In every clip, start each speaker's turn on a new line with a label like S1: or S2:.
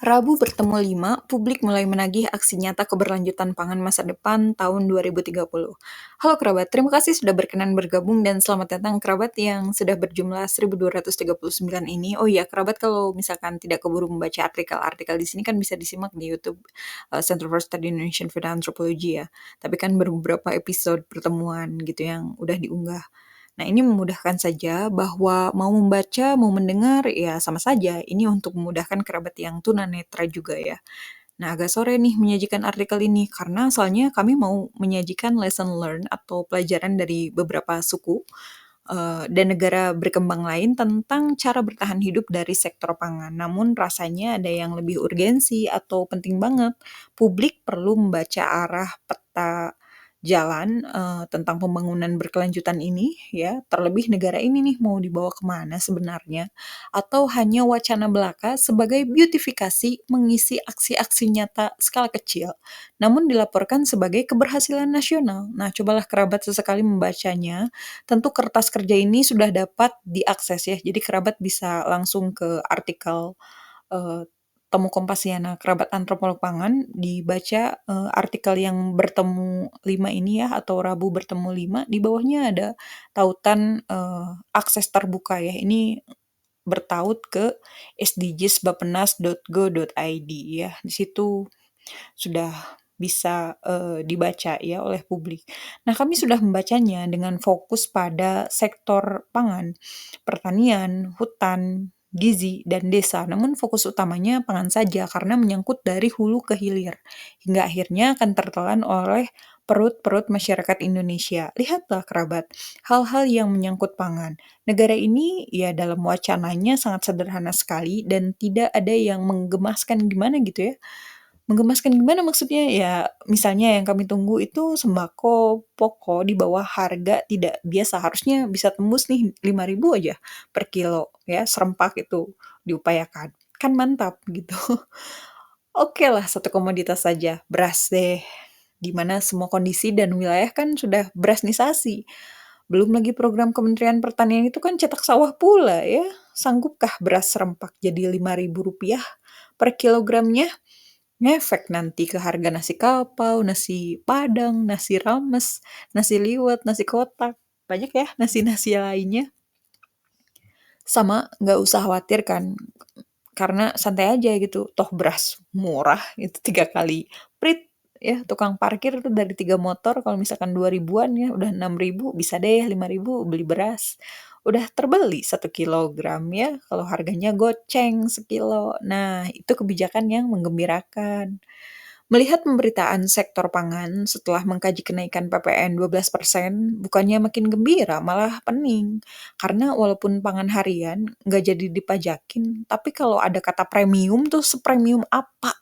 S1: Rabu bertemu 5, publik mulai menagih aksi nyata keberlanjutan pangan masa depan tahun 2030. Halo kerabat, terima kasih sudah berkenan bergabung dan selamat datang kerabat yang sudah berjumlah 1239 ini. Oh iya, kerabat kalau misalkan tidak keburu membaca artikel-artikel di sini kan bisa disimak di YouTube Center for Study Indonesian Food and Anthropology ya. Tapi kan beberapa episode pertemuan gitu yang udah diunggah. Nah, ini memudahkan saja bahwa mau membaca, mau mendengar, ya sama saja. Ini untuk memudahkan kerabat yang tunanetra juga ya. Nah, agak sore nih menyajikan artikel ini, karena soalnya kami mau menyajikan lesson learn atau pelajaran dari beberapa suku dan negara berkembang lain tentang cara bertahan hidup dari sektor pangan. Namun rasanya ada yang lebih urgensi atau penting banget. Publik perlu membaca arah peta jalan tentang pembangunan berkelanjutan ini ya, terlebih negara ini nih mau dibawa kemana sebenarnya, atau hanya wacana belaka sebagai beautifikasi mengisi aksi-aksi nyata skala kecil, namun dilaporkan sebagai keberhasilan nasional. Nah, cobalah kerabat sesekali membacanya. Tentu kertas kerja ini sudah dapat diakses ya, jadi kerabat bisa langsung ke artikel eh, Temu Kompasiana Kerabat Antropolog Pangan, dibaca artikel yang bertemu 5 ini ya, atau Rabu bertemu 5, di bawahnya ada tautan akses terbuka ya. Ini bertaut ke sdgsbapenas.go.id ya. Di situ sudah bisa dibaca ya oleh publik. Nah, kami sudah membacanya dengan fokus pada sektor pangan, pertanian, hutan, gizi, dan desa. Namun fokus utamanya pangan saja karena menyangkut dari hulu ke hilir. Hingga akhirnya akan tertelan oleh perut-perut masyarakat Indonesia. Lihatlah kerabat, hal-hal yang menyangkut pangan. Negara ini ya dalam wacananya sangat sederhana sekali dan tidak ada yang menggemaskan gimana gitu ya. Menggemaskan gimana maksudnya? Ya, misalnya yang kami tunggu itu sembako pokok di bawah harga tidak biasa, harusnya bisa tembus nih 5.000 aja per kilo ya, serempak itu diupayakan. Kan mantap gitu. Oke lah, satu komoditas saja, beras deh. Di mana semua kondisi dan wilayah kan sudah berasnisasi. Belum lagi program Kementerian Pertanian itu kan cetak sawah pula ya. Sanggupkah beras serempak jadi Rp5.000 per kilogramnya? Ngefek nanti ke harga nasi kapau, nasi padang, nasi rames, nasi liwet, nasi kotak, banyak ya nasi-nasi lainnya. Sama nggak usah khawatir kan, karena santai aja gitu, toh beras murah itu 3 kali prit ya, tukang parkir tuh dari 3 motor kalau misalkan 2.000-an ya udah 6.000 bisa deh 5.000 beli beras. Udah terbeli 1 kilogram ya, kalau harganya goceng sekilo. Nah, itu kebijakan yang menggembirakan. Melihat pemberitaan sektor pangan setelah mengkaji kenaikan PPN 12%, bukannya makin gembira, malah pening. Karena walaupun pangan harian nggak jadi dipajakin, tapi kalau ada kata premium tuh sepremium apa?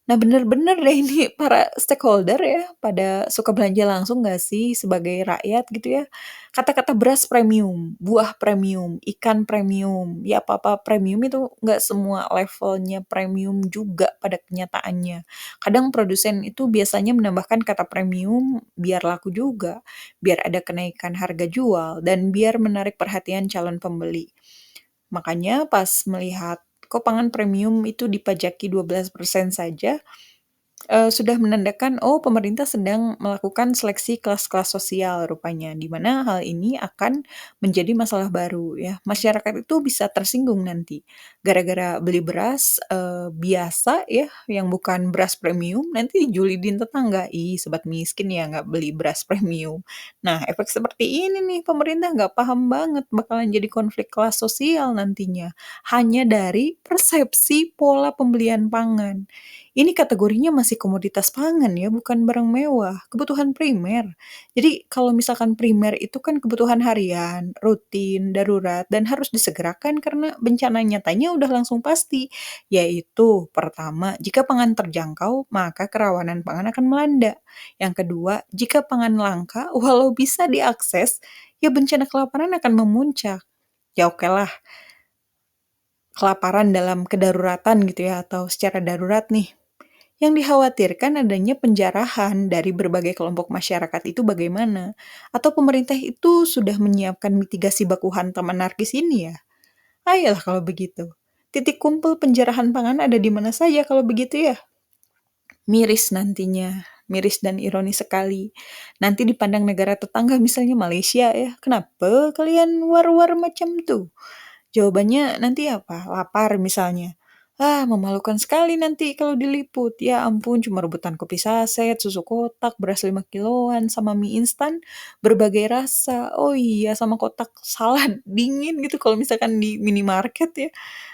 S1: Nah, bener-bener deh ini para stakeholder ya, pada suka belanja langsung nggak sih sebagai rakyat gitu ya. Kata-kata beras premium, buah premium, ikan premium, ya apa-apa premium itu nggak semua levelnya premium juga pada kenyataannya. Kadang produsen itu biasanya menambahkan kata premium biar laku juga, biar ada kenaikan harga jual, dan biar menarik perhatian calon pembeli. Makanya pas melihat kok pangan premium itu dipajaki 12% saja, sudah menandakan, oh pemerintah sedang melakukan seleksi kelas-kelas sosial rupanya, di mana hal ini akan menjadi masalah baru ya. Masyarakat itu bisa tersinggung nanti, gara-gara beli beras, biasa ya, yang bukan beras premium, nanti dijulidin tetangga, "Ih sobat miskin ya nggak beli beras premium." Nah efek seperti ini nih pemerintah nggak paham banget bakalan jadi konflik kelas sosial nantinya, hanya dari persepsi pola pembelian pangan. Ini kategorinya masih komoditas pangan ya, bukan barang mewah, kebutuhan primer. Jadi kalau misalkan primer itu kan kebutuhan harian, rutin, darurat, dan harus disegerakan karena bencana nyatanya udah langsung pasti. Yaitu, pertama, jika pangan terjangkau, maka kerawanan pangan akan melanda. Yang kedua, jika pangan langka, walau bisa diakses, ya bencana kelaparan akan memuncak. Ya oke lah, kelaparan dalam kedaruratan gitu ya, atau secara darurat nih. Yang dikhawatirkan adanya penjarahan dari berbagai kelompok masyarakat itu bagaimana? Atau pemerintah itu sudah menyiapkan mitigasi baku hantam anarkis ini ya? Ayolah kalau begitu. Titik kumpul penjarahan pangan ada di mana saja kalau begitu ya? Miris nantinya, miris dan ironis sekali. Nanti dipandang negara tetangga misalnya Malaysia ya, "Kenapa kalian war-war macam tuh?" Jawabannya nanti apa? Lapar misalnya. Ah, memalukan sekali nanti kalau diliput. Ya ampun, cuma rebutan kopi saset, susu kotak, beras 5 kiloan, sama mie instan berbagai rasa. Oh iya, sama kotak salad dingin gitu kalau misalkan di minimarket ya.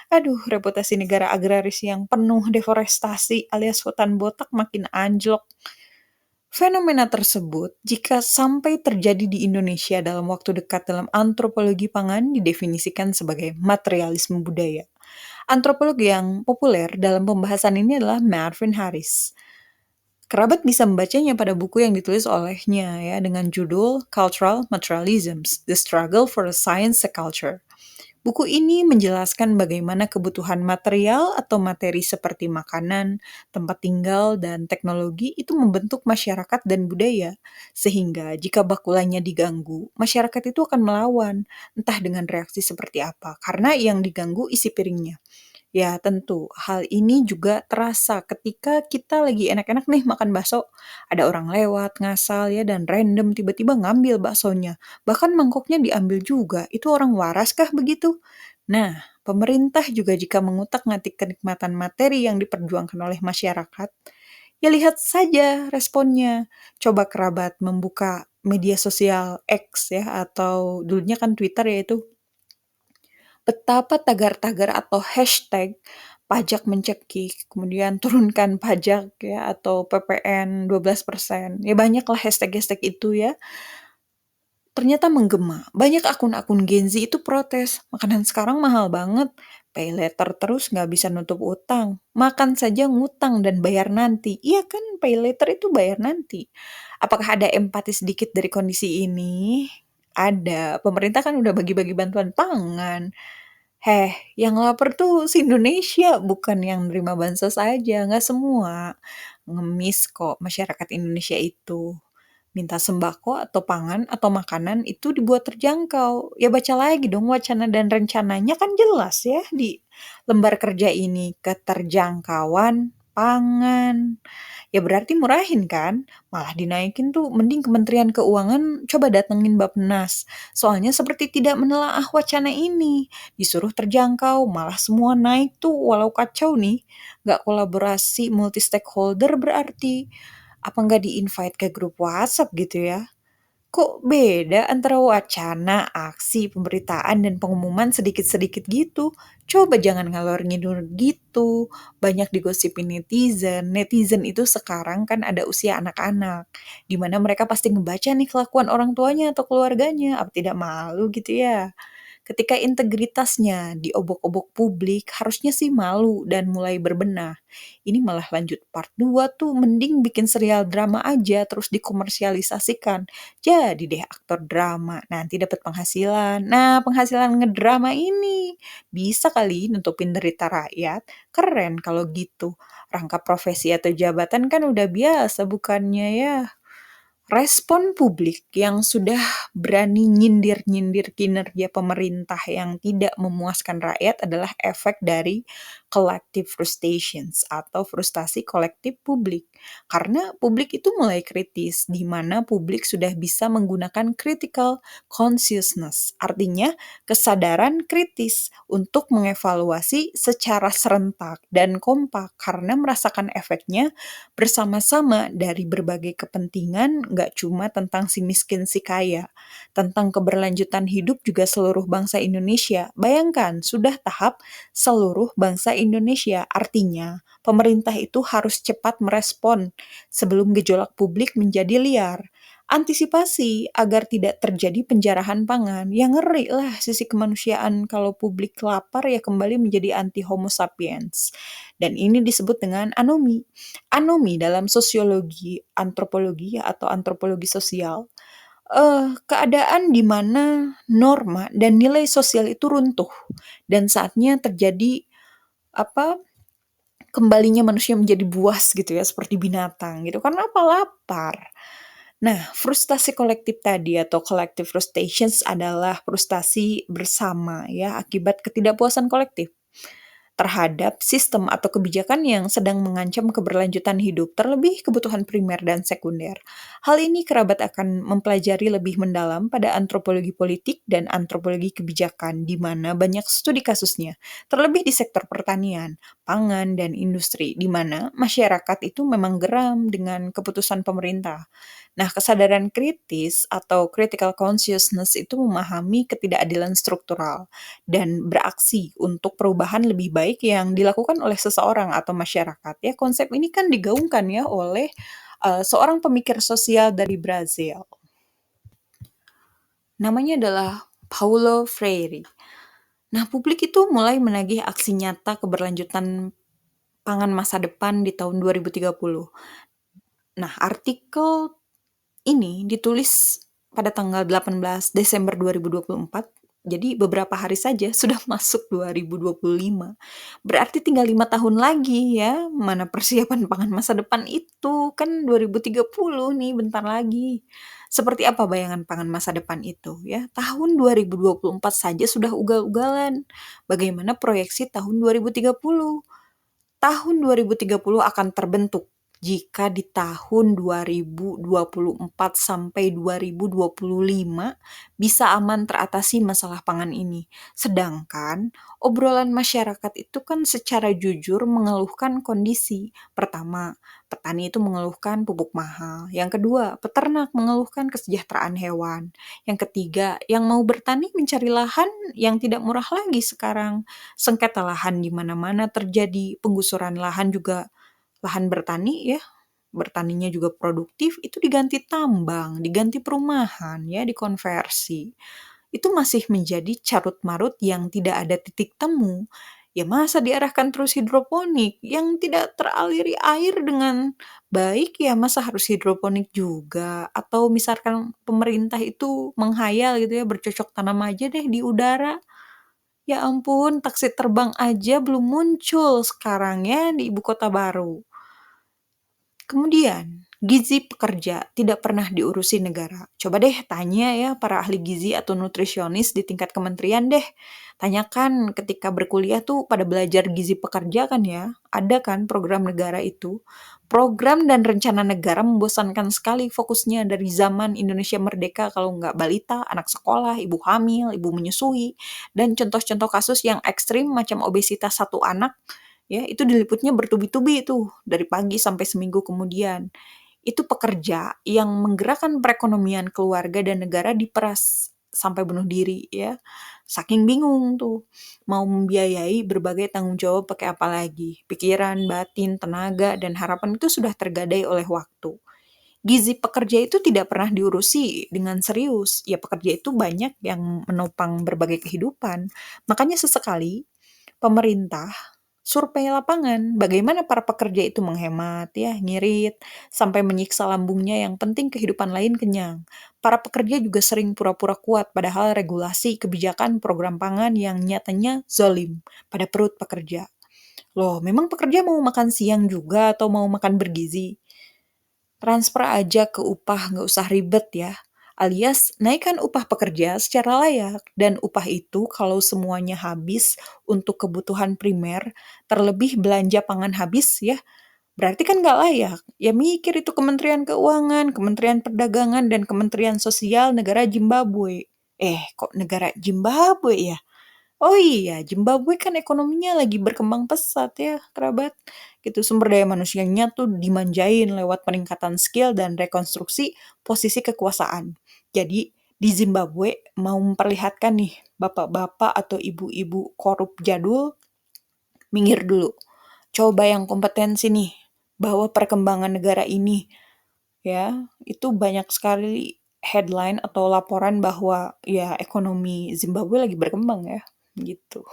S1: Aduh, reputasi negara agraris yang penuh deforestasi alias hutan botak makin anjlok. Fenomena tersebut, jika sampai terjadi di Indonesia dalam waktu dekat dalam antropologi pangan, didefinisikan sebagai materialisme budaya. Antropolog yang populer dalam pembahasan ini adalah Marvin Harris. Kerabat bisa membacanya pada buku yang ditulis olehnya ya dengan judul Cultural Materialisms: The Struggle for a Science Culture. Buku ini menjelaskan bagaimana kebutuhan material atau materi seperti makanan, tempat tinggal, dan teknologi itu membentuk masyarakat dan budaya. Sehingga jika bakulanya diganggu, masyarakat itu akan melawan, entah dengan reaksi seperti apa, karena yang diganggu isi piringnya. Ya, tentu. Hal ini juga terasa ketika kita lagi enak-enak nih makan bakso. Ada orang lewat, ngasal ya, dan random tiba-tiba ngambil baksonya. Bahkan mangkoknya diambil juga. Itu orang waras kah begitu? Nah, pemerintah juga jika mengutak-ngatik kenikmatan materi yang diperjuangkan oleh masyarakat, ya lihat saja responnya. Coba kerabat membuka media sosial X ya, atau dulunya kan Twitter yaitu betapa tagar-tagar atau hashtag pajak mencekik, kemudian turunkan pajak ya atau PPN 12%. Ya banyaklah hashtag-hashtag itu ya. Ternyata menggema. Banyak akun-akun Gen Z itu protes. Makanan sekarang mahal banget. Pay later terus nggak bisa nutup utang. Makan saja ngutang dan bayar nanti. Iya kan, pay later itu bayar nanti. Apakah ada empati sedikit dari kondisi ini? Ada. Pemerintah kan udah bagi-bagi bantuan pangan. Heh, yang lapar tuh se-Indonesia, bukan yang nerima bansos aja, nggak semua. Ngemis kok masyarakat Indonesia itu. Minta sembako atau pangan atau makanan itu dibuat terjangkau. Ya baca lagi dong wacana dan rencananya kan jelas ya di lembar kerja ini. Keterjangkauan pangan. Ya berarti murahin kan? Malah dinaikin tuh, mending Kementerian Keuangan coba datengin Bappenas. Soalnya seperti tidak menelaah wacana ini. Disuruh terjangkau, malah semua naik tuh walau kacau nih. Nggak kolaborasi multi stakeholder berarti. Apa nggak di-invite ke grup WhatsApp gitu ya? Kok beda antara wacana, aksi, pemberitaan, dan pengumuman sedikit-sedikit gitu? Coba jangan ngalor ngidul gitu. Banyak digosipin netizen. Netizen itu sekarang kan ada usia anak-anak. Di mana mereka pasti ngebaca nih kelakuan orang tuanya atau keluarganya. Apa tidak malu gitu ya? Ketika integritasnya diobok-obok publik, harusnya sih malu dan mulai berbenah. Ini malah lanjut part 2 tuh, mending bikin serial drama aja terus dikomersialisasikan. Jadi deh aktor drama, nanti dapat penghasilan. Nah, penghasilan ngedrama ini bisa kali nutupin derita rakyat. Keren kalau gitu. Rangkap profesi atau jabatan kan udah biasa bukannya ya. Respon publik yang sudah berani nyindir-nyindir kinerja pemerintah yang tidak memuaskan rakyat adalah efek dari collective frustrations atau frustasi kolektif publik. Karena publik itu mulai kritis, di mana publik sudah bisa menggunakan critical consciousness, artinya kesadaran kritis untuk mengevaluasi secara serentak dan kompak karena merasakan efeknya bersama-sama dari berbagai kepentingan, nggak cuma tentang si miskin si kaya, tentang keberlanjutan hidup juga seluruh bangsa Indonesia. Bayangkan, sudah tahap seluruh bangsa Indonesia, artinya pemerintah itu harus cepat merespon sebelum gejolak publik menjadi liar. Antisipasi agar tidak terjadi penjarahan pangan. Yang ngeri lah sisi kemanusiaan kalau publik lapar ya kembali menjadi anti homo sapiens. Dan ini disebut dengan anomi. Anomi dalam sosiologi, antropologi atau antropologi sosial, keadaan di mana norma dan nilai sosial itu runtuh dan saatnya terjadi apa, kembalinya manusia menjadi buas gitu ya, seperti binatang gitu. Karena apa? Lapar. Nah, frustasi kolektif tadi atau collective frustrations adalah frustasi bersama ya, akibat ketidakpuasan kolektif. terhadap sistem atau kebijakan yang sedang mengancam keberlanjutan hidup, terlebih kebutuhan primer dan sekunder. Hal ini kerabat akan mempelajari lebih mendalam pada antropologi politik dan antropologi kebijakan, di mana banyak studi kasusnya, terlebih di sektor pertanian, pangan, dan industri, di mana masyarakat itu memang geram dengan keputusan pemerintah. Nah, kesadaran kritis atau critical consciousness itu memahami ketidakadilan struktural dan beraksi untuk perubahan lebih baik yang dilakukan oleh seseorang atau masyarakat. Ya, konsep ini kan digaungkan ya oleh seorang pemikir sosial dari Brazil. Namanya adalah Paulo Freire. Nah, publik itu mulai menagih aksi nyata keberlanjutan pangan masa depan di tahun 2030. Nah, artikel ini ditulis pada tanggal 18 Desember 2024, jadi beberapa hari saja sudah masuk 2025. Berarti tinggal 5 tahun lagi ya, mana persiapan pangan masa depan itu, kan 2030 nih bentar lagi. Seperti apa bayangan pangan masa depan itu ya? Tahun 2024 saja sudah ugal-ugalan. Bagaimana proyeksi tahun 2030? Tahun 2030 akan terbentuk jika di tahun 2024 sampai 2025 bisa aman teratasi masalah pangan ini. Sedangkan obrolan masyarakat itu kan secara jujur mengeluhkan kondisi. Pertama, petani itu mengeluhkan pupuk mahal. Yang kedua, peternak mengeluhkan kesejahteraan hewan. Yang ketiga, yang mau bertani mencari lahan yang tidak murah lagi sekarang. Sengketa lahan di mana-mana terjadi, penggusuran lahan juga, lahan bertani ya, bertaninya juga produktif, itu diganti tambang, diganti perumahan ya, dikonversi. Itu masih menjadi carut-marut yang tidak ada titik temu. Ya masa diarahkan terus hidroponik yang tidak teraliri air dengan baik, ya masa harus hidroponik juga? Atau misalkan pemerintah itu menghayal gitu ya, bercocok tanam aja deh di udara. Ya ampun, taksi terbang aja belum muncul sekarang ya di ibu kota baru. Kemudian, gizi pekerja tidak pernah diurusi negara. Coba deh tanya ya para ahli gizi atau nutrisionis di tingkat kementerian deh. Tanyakan ketika berkuliah tuh pada belajar gizi pekerja kan ya. Ada kan program negara itu. Program dan rencana negara membosankan sekali fokusnya dari zaman Indonesia merdeka kalau nggak balita, anak sekolah, ibu hamil, ibu menyusui, dan contoh-contoh kasus yang ekstrim macam obesitas satu anak. Ya, itu diliputnya bertubi-tubi itu dari pagi sampai seminggu kemudian. Itu pekerja yang menggerakkan perekonomian keluarga dan negara diperas sampai bunuh diri ya. Saking bingung tuh mau membiayai berbagai tanggung jawab pakai apa lagi. Pikiran, batin, tenaga, dan harapan itu sudah tergadai oleh waktu. Gizi pekerja itu tidak pernah diurusi dengan serius. Ya pekerja itu banyak yang menopang berbagai kehidupan. Makanya sesekali pemerintah survei lapangan, bagaimana para pekerja itu menghemat, ya, ngirit, sampai menyiksa lambungnya yang penting kehidupan lain kenyang. Para pekerja juga sering pura-pura kuat, padahal regulasi, kebijakan, program pangan yang nyatanya zolim pada perut pekerja. Loh, memang pekerja mau makan siang juga atau mau makan bergizi? Transfer aja ke upah, nggak usah ribet ya. Alias naikkan upah pekerja secara layak. Dan upah itu kalau semuanya habis untuk kebutuhan primer, terlebih belanja pangan habis ya, berarti kan nggak layak. Ya mikir itu Kementerian Keuangan, Kementerian Perdagangan, dan Kementerian Sosial negara Zimbabwe. Kok negara Zimbabwe ya? Oh iya, Zimbabwe kan ekonominya lagi berkembang pesat ya, kerabat. Gitu, sumber daya manusianya tuh dimanjain lewat peningkatan skill dan rekonstruksi posisi kekuasaan. Jadi, di Zimbabwe mau memperlihatkan nih, bapak-bapak atau ibu-ibu korup jadul, minggir dulu. Coba yang kompetensi nih, bahwa perkembangan negara ini, ya, itu banyak sekali headline atau laporan bahwa ya ekonomi Zimbabwe lagi berkembang ya, gitu.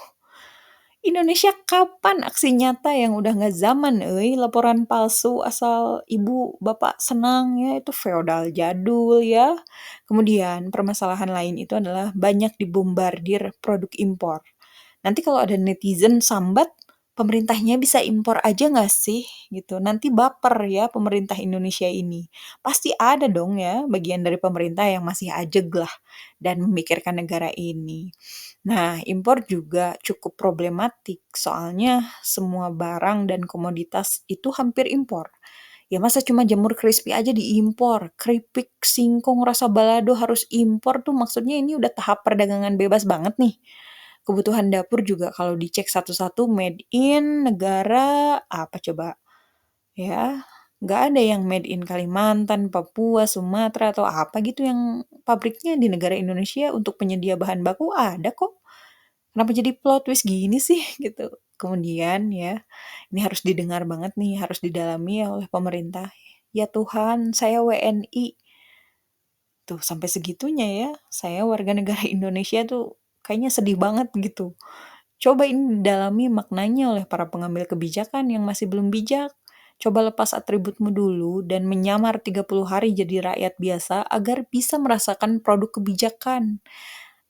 S1: Indonesia kapan aksi nyata yang udah nggak zaman, laporan palsu asal ibu bapak senang ya, itu feodal jadul ya. Kemudian permasalahan lain itu adalah banyak dibombardir produk impor. Nanti kalau ada netizen sambat, pemerintahnya bisa impor aja nggak sih? Gitu. Nanti baper ya pemerintah Indonesia ini. Pasti ada dong ya bagian dari pemerintah yang masih ajeg lah dan memikirkan negara ini. Nah, impor juga cukup problematik, soalnya semua barang dan komoditas itu hampir impor. Ya masa cuma jamur crispy aja diimpor, keripik, singkong, rasa balado harus impor tuh maksudnya ini udah tahap perdagangan bebas banget nih. Kebutuhan dapur juga kalau dicek satu-satu made in negara apa coba? Ya, nggak ada yang made in Kalimantan, Papua, Sumatera, atau apa gitu yang pabriknya di negara Indonesia untuk penyedia bahan baku ada kok. Kenapa jadi plot twist gini sih gitu. Kemudian ya, ini harus didengar banget nih, harus didalami oleh pemerintah. Ya Tuhan, saya WNI. Tuh sampai segitunya ya. Saya warga negara Indonesia tuh kayaknya sedih banget gitu. Coba ini didalami maknanya oleh para pengambil kebijakan yang masih belum bijak. Coba lepas atributmu dulu dan menyamar 30 hari jadi rakyat biasa agar bisa merasakan produk kebijakan.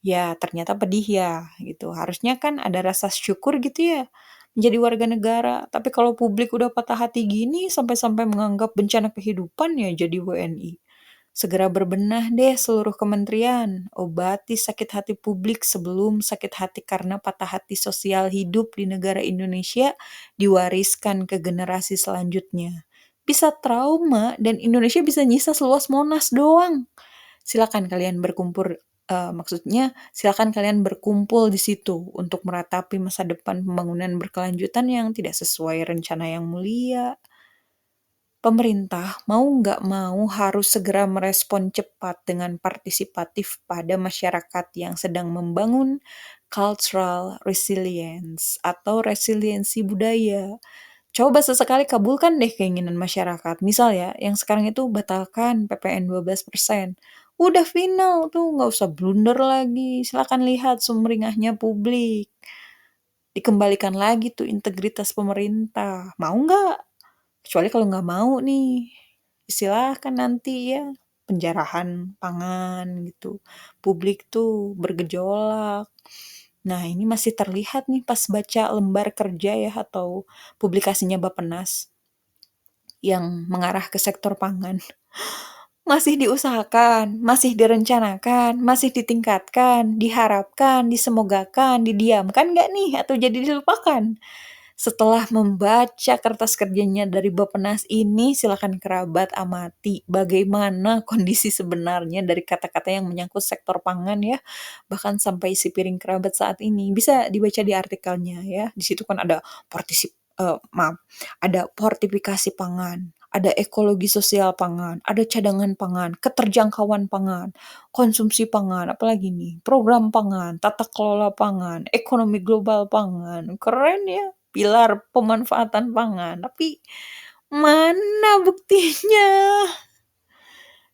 S1: Ya, ternyata pedih ya, gitu. Harusnya kan ada rasa syukur gitu ya, menjadi warga negara. Tapi kalau publik udah patah hati gini, sampai-sampai menganggap bencana kehidupan ya jadi WNI. Segera berbenah deh seluruh kementerian, obati sakit hati publik sebelum sakit hati karena patah hati sosial hidup di negara Indonesia diwariskan ke generasi selanjutnya. Bisa trauma dan Indonesia bisa nyisa seluas Monas doang. Silakan kalian berkumpul maksudnya silakan kalian berkumpul di situ untuk meratapi masa depan pembangunan berkelanjutan yang tidak sesuai rencana yang mulia. Pemerintah mau nggak mau harus segera merespon cepat dengan partisipatif pada masyarakat yang sedang membangun cultural resilience atau resiliensi budaya. Coba sesekali kabulkan deh keinginan masyarakat. Misal ya, yang sekarang itu batalkan PPN 12%. Udah final tuh, nggak usah blunder lagi. Silakan lihat sumringahnya publik. Dikembalikan lagi tuh integritas pemerintah. Mau nggak? Kecuali kalau nggak mau nih, silahkan nanti ya penjarahan pangan gitu. Publik tuh bergejolak. Nah, ini masih terlihat nih pas baca lembar kerja ya atau publikasinya Bappenas yang mengarah ke sektor pangan. Masih diusahakan, masih direncanakan, masih ditingkatkan, diharapkan, disemogakan, didiamkan nggak nih atau jadi dilupakan? Setelah membaca kertas kerjanya dari Bappenas ini, silakan kerabat amati bagaimana kondisi sebenarnya dari kata-kata yang menyangkut sektor pangan ya, bahkan sampai isi piring kerabat saat ini. Bisa dibaca di artikelnya ya. Di situ kan ada maaf, ada fortifikasi pangan, ada ekologi sosial pangan, ada cadangan pangan, keterjangkauan pangan, konsumsi pangan, apalagi nih, program pangan, tata kelola pangan, ekonomi global pangan. Keren ya pilar pemanfaatan pangan, tapi mana buktinya?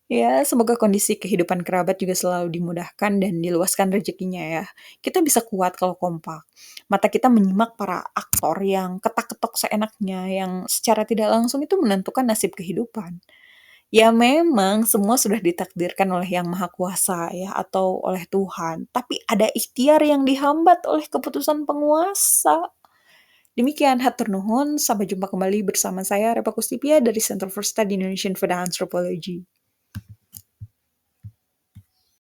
S1: Ya, semoga kondisi kehidupan kerabat juga selalu dimudahkan dan diluaskan rezekinya ya. Kita bisa kuat kalau kompak. Mata kita menyimak para aktor yang ketak-ketok seenaknya, yang secara tidak langsung itu menentukan nasib kehidupan. Ya memang semua sudah ditakdirkan oleh Yang Maha Kuasa ya atau oleh Tuhan, tapi ada ikhtiar yang dihambat oleh keputusan penguasa. Demikian, hatur nuhun. Sampai jumpa kembali bersama saya, Repa Kustipia dari Center for Study Indonesian Food and Anthropology.